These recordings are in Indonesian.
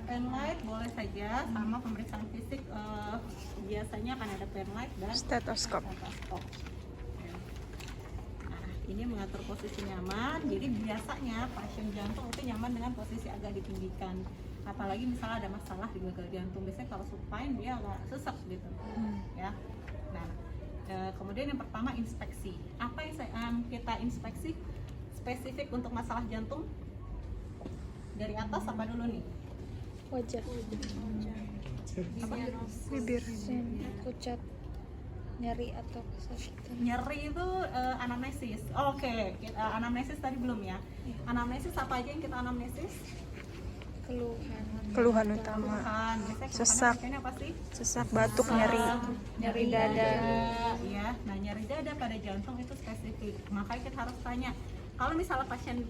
pen light boleh saja, sama pemeriksaan fisik biasanya akan ada pen light dan Stetoskop. stetoskop. Nah, ini mengatur posisi nyaman. Jadi biasanya pasien jantung itu nyaman dengan posisi agak ditinggikan. Apalagi misalnya ada masalah di gagal jantung, biasanya kalau supine dia agak sesak gitu, ya. Nah, kemudian yang pertama inspeksi. Apa yang kita inspeksi spesifik untuk masalah jantung? Dari atas apa dulu nih? Wajah, Bibir. pucat, nyeri atau kesakitan. Nyeri itu anamnesis. Oke, anamnesis tadi belum ya. Anamnesis apa aja yang kita anamnesis? Keluhan utama. Keluhan. Biasanya Sesak. keluhannya apa sih? Sesak, batuk, nyeri. Nyeri dada. Ya, nah nyeri dada pada jantung itu spesifik. Makanya kita harus tanya. Kalau misalnya pasien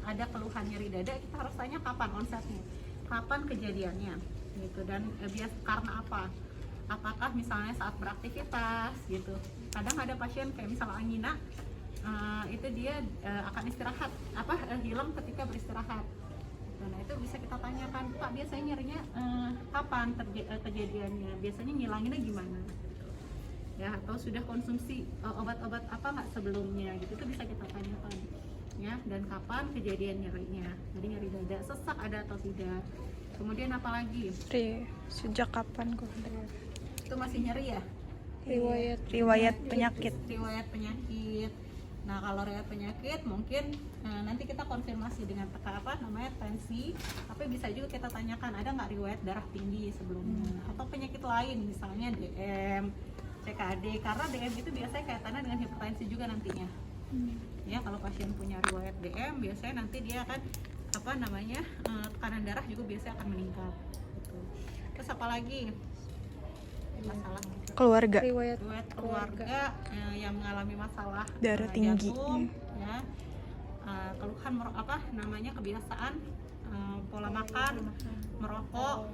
ada keluhan nyeri dada, kita harus tanya kapan onsetnya, kapan kejadiannya, gitu. Dan karena apa? Apakah misalnya saat beraktivitas, gitu. Kadang ada pasien kayak misalnya angina, itu dia akan istirahat, hilang ketika beristirahat. Nah itu bisa kita tanyakan, Pak biasanya nyerinya kapan kejadiannya, biasanya ngilanginnya gimana, ya, atau sudah konsumsi obat-obat apa nggak sebelumnya, gitu, itu bisa kita tanyakan, ya, dan kapan kejadian nyerinya. Jadi nyeri dada, sesak ada atau tidak. Kemudian apa lagi? Sejak kapan kok? Itu masih nyeri ya? Riwayat penyakit. Riwayat penyakit. Nah kalau riwayat penyakit mungkin nanti kita konfirmasi dengan tensi, tapi bisa juga kita tanyakan ada nggak riwayat darah tinggi sebelumnya, atau penyakit lain misalnya DM, CKD, karena DM itu biasanya kaitannya dengan hipertensi juga nantinya. Ya kalau pasien punya riwayat DM biasanya nanti dia akan tekanan darah juga biasanya akan meningkat. Gitu. Terus apa lagi? Masalah Keluarga. riwayat keluarga yang mengalami masalah Darah tinggi. jantung, ya, keluhan kebiasaan pola makan, merokok.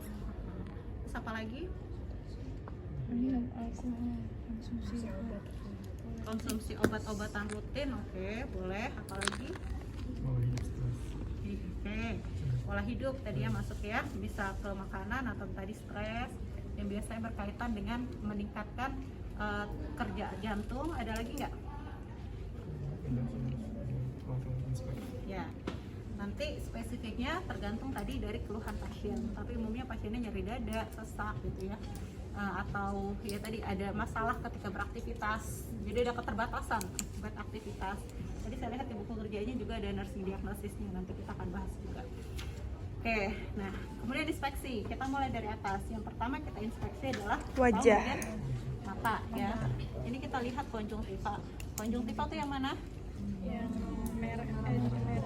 Terus apa lagi? Minum alkohol, Konsumsi obat-obatan rutin, oke, boleh. Apalagi? Oke, pola hidup tadi ya masuk ya, bisa ke makanan atau tadi stres yang biasanya berkaitan dengan meningkatkan kerja jantung. Ada lagi nggak? Ya, nanti spesifiknya tergantung tadi dari keluhan pasien. Tapi umumnya pasiennya nyeri dada, sesak gitu ya, atau ya tadi ada masalah ketika beraktivitas. Jadi ada keterbatasan buat aktivitas. Tadi saya lihat di buku kerjanya juga ada nursing diagnosisnya. Nanti kita akan bahas juga. Oke, nah kemudian inspeksi. Kita mulai dari atas. Yang pertama kita inspeksi adalah Wajah. bagian mata ya. Ini kita lihat konjungtiva. Konjungtiva itu yang mana? yang merah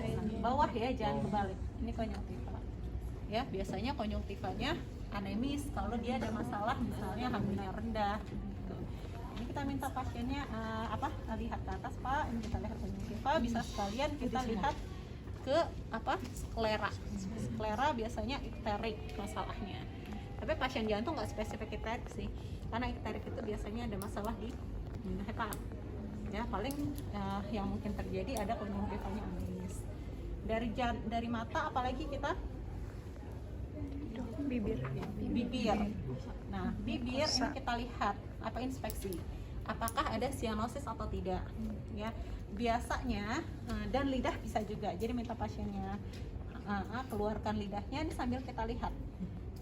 ini. Bawah ya, jangan kebalik. Ini konjungtiva. Ya, biasanya konjungtivanya anemis kalau dia ada masalah misalnya HB-nya rendah. Gitu. Ini kita minta pasiennya lihat ke atas, Pak. Ini kita lihat konjungtiva, bisa sekalian kita lihat ke sklera. Sklera biasanya ikterik masalahnya. Tapi pasien jantung nggak spesifik ikterik sih, karena ikterik itu biasanya ada masalah di hepa. Ya paling yang mungkin terjadi ada konjungtivanya anemis. Dari mata apalagi kita Bibir. bibir. Nah bibir ini kita lihat inspeksi. Apakah ada sianosis atau tidak? Ya biasanya dan lidah bisa juga. Jadi minta pasiennya keluarkan lidahnya ini sambil kita lihat.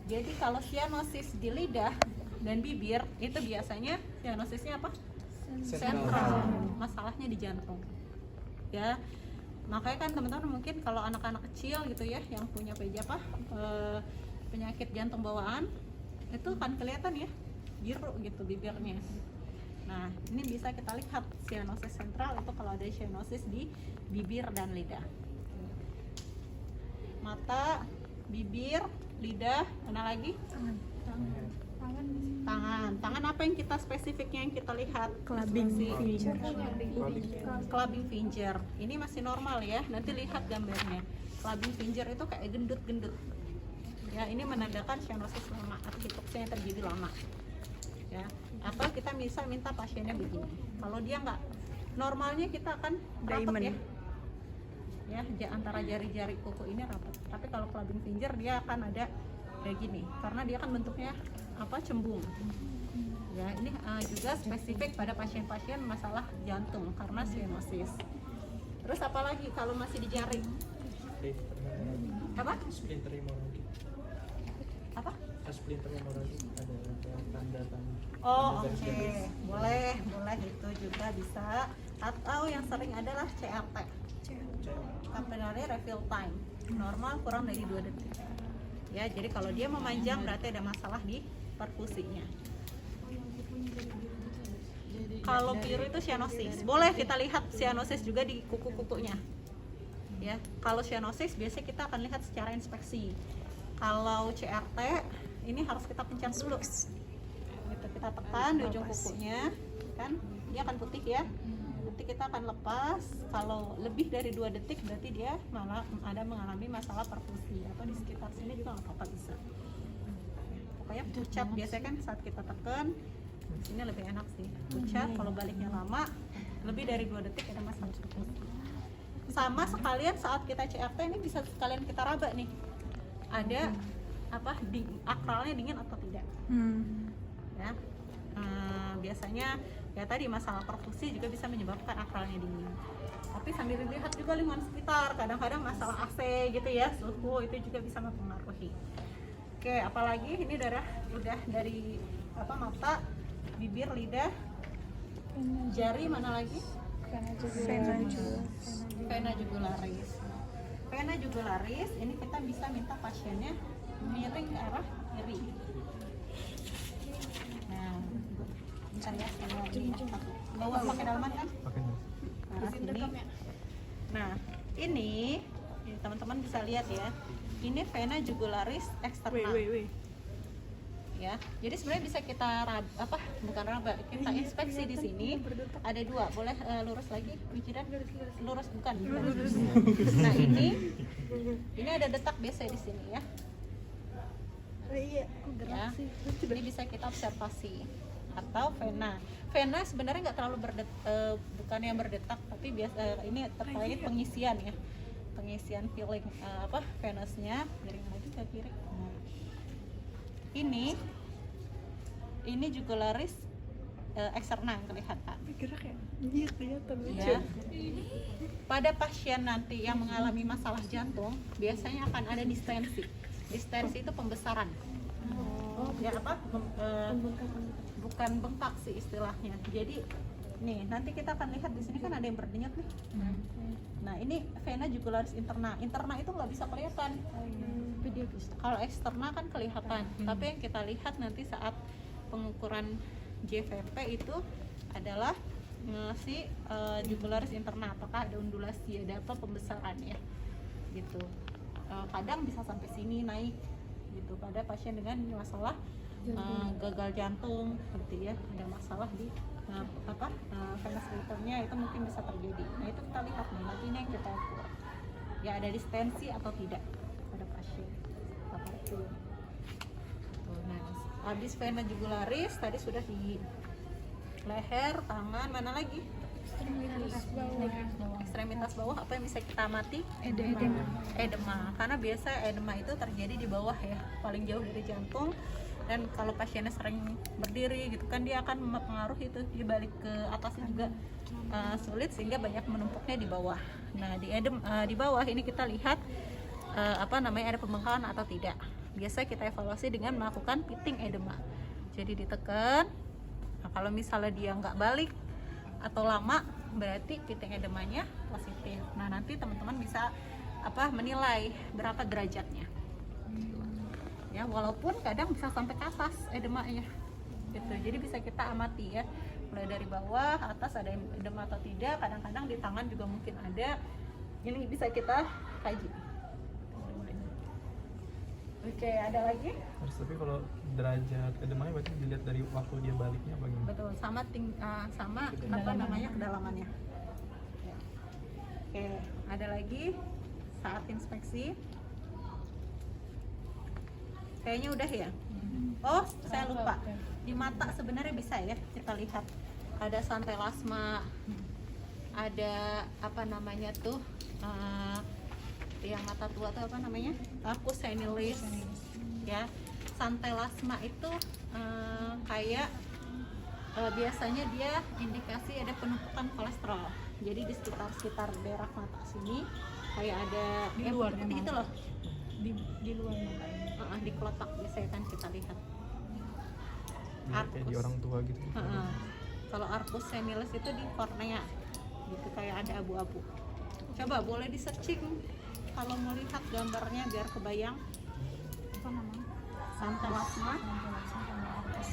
Jadi kalau sianosis di lidah dan bibir itu biasanya sianosisnya apa? Sentral. Masalahnya di jantung. Ya. Makanya kan teman-teman mungkin kalau anak-anak kecil gitu ya yang punya penyakit jantung bawaan itu kan kelihatan ya biru gitu bibirnya. Nah, ini bisa kita lihat sianosis sentral itu kalau ada sianosis di bibir dan lidah. Mata, bibir, lidah, mana lagi? Tangan apa yang kita spesifiknya yang kita lihat? Clubbing finger. Clubbing finger. Ini masih normal ya. Nanti lihat gambarnya. Clubbing finger itu kayak gendut-gendut. Ya, ini menandakan sianosis lama atau hipoxia yang terjadi lama. Ya, atau kita bisa minta pasiennya begini. Kalau dia nggak normalnya kita akan rapat ya. ya, antara jari-jari kuku ini rapat. Tapi kalau clubbing finger dia akan ada kayak gini, karena dia kan bentuknya apa, cembung. Ya, ini juga spesifik pada pasien-pasien masalah jantung karena cyanosis. Terus apalagi kalau masih di jari? Apa? Splinter hemorrhagi. Apa? Splinter hemorrhagi ada tanda-tanda. Oh, oke. Boleh itu juga bisa. Atau yang sering adalah CRT. Capillary refill time. Normal kurang dari 2 detik. Ya, jadi kalau dia memanjang berarti ada masalah di perfusinya. Kalau biru itu cyanosis. Boleh kita lihat cyanosis juga di kuku-kukunya. Ya, kalau cyanosis biasanya kita akan lihat secara inspeksi. Kalau CRT ini harus kita pencet dulu. Gitu, kita tekan di ujung kukunya, kan? Dia akan putih ya. Nanti kita akan lepas. Kalau lebih dari 2 detik berarti dia malah ada mengalami masalah perfusi, atau di sekitar sini juga nggak apa-apa bisa. Pokoknya pucat biasanya kan saat kita tekan sini lebih enak sih. Pucat kalau baliknya lama lebih dari 2 detik ada masalah perfusi. Sama sekalian saat kita CRT ini bisa sekalian kita raba nih. Ada apa akralnya dingin atau tidak? Ya. Biasanya ya tadi masalah perfusi juga bisa menyebabkan akralnya dingin. Tapi sambil dilihat juga lingkungan sekitar, kadang-kadang masalah AC gitu ya, suhu itu juga bisa mempengaruhi. Oke, apalagi ini udah dari apa, mata, bibir, lidah, jari, mana lagi? Vena jugularis. Vena jugularis ini kita bisa minta pasiennya miring ke arah kiri. Nah, bentar ya, bawa pakai dalaman kan? Nah, sini. Nah, ini teman-teman bisa lihat ya. Ini vena jugularis eksternal. Ya, jadi sebenarnya bisa kita kita inspeksi di sini. Ada 2, boleh lurus lagi, pikiran lurus bukan. Nah ini ada detak biasa di sini ya. Ya, ini bisa kita observasi. Atau vena sebenarnya nggak terlalu bukan yang berdetak, tapi biasa ini terkait pengisian ya, pengisian filling venusnya. Miring lagi ke kiri. Nah, ini jugularis eksternal kelihatan. Ya. Pada pasien nanti yang mengalami masalah jantung biasanya akan ada distensi. Distensi itu pembesaran. Ya apa? Bukan bengkak sih istilahnya. Jadi nih nanti kita akan lihat di sini kan ada yang berdenyut nih. Nah ini vena jugularis interna. Interna itu nggak bisa kelihatan. Kalau eksternal kan kelihatan. Tapi yang kita lihat nanti saat pengukuran JVP itu adalah si jugularis interna, apakah ada undulasi, ada apa pembesaran ya, gitu. Kadang bisa sampai sini naik, gitu. Pada pasien dengan masalah gagal jantung, gitu ya, ada masalah di venous return-nya itu mungkin bisa terjadi. Nah itu kita lihat nih, nanti ini yang kita ukur. Ya ada distensi atau tidak pada pasien. Seperti itu. Nah, habis vena jugularis tadi sudah di leher, tangan, mana lagi? Ekstremitas bawah apa yang bisa kita amati? Edema. Karena biasa edema itu terjadi di bawah ya, paling jauh dari jantung. Dan kalau pasiennya sering berdiri gitu kan, dia akan mempengaruhi itu, di balik ke atasnya juga sulit sehingga banyak menumpuknya di bawah. Nah di bawah ini kita lihat ada pembengkakan atau tidak. Biasa kita evaluasi dengan melakukan pitting edema. Jadi ditekan. Nah, kalau misalnya dia nggak balik atau lama, berarti pitting edemanya positif. Nah nanti teman-teman bisa menilai berapa derajatnya. Ya, walaupun kadang bisa sampai ke atas edemanya gitu. Jadi bisa kita amati ya, mulai dari bawah, atas ada edema atau tidak. Kadang-kadang di tangan juga mungkin ada. Ini bisa kita kaji. Oke, ada lagi? Tapi kalau derajat edemanya berarti dilihat dari waktu dia baliknya bagaimana? Betul, sama kedalamannya. Ya. Oke, ada lagi saat inspeksi. Kayaknya udah ya. Oh, saya lupa. Di mata sebenarnya bisa ya kita lihat ada santelasma, ada apa namanya tuh yang mata tua tuh apa namanya, arcus senilis ya. Santelasma itu kayak biasanya dia indikasi ada penumpukan kolesterol. Jadi di sekitar daerah mata sini kayak ada Di luarnya putih itu mata. loh, Di luar mata. di kelopak biasanya kan kita lihat. Iya, kayak di Arcus. orang tua gitu. Kalau arcus senilis itu di kornea gitu, kayak ada abu-abu. Coba boleh di searching kalau mau lihat gambarnya biar kebayang. Apa namanya? Santelasma. Santelasma sama arcus.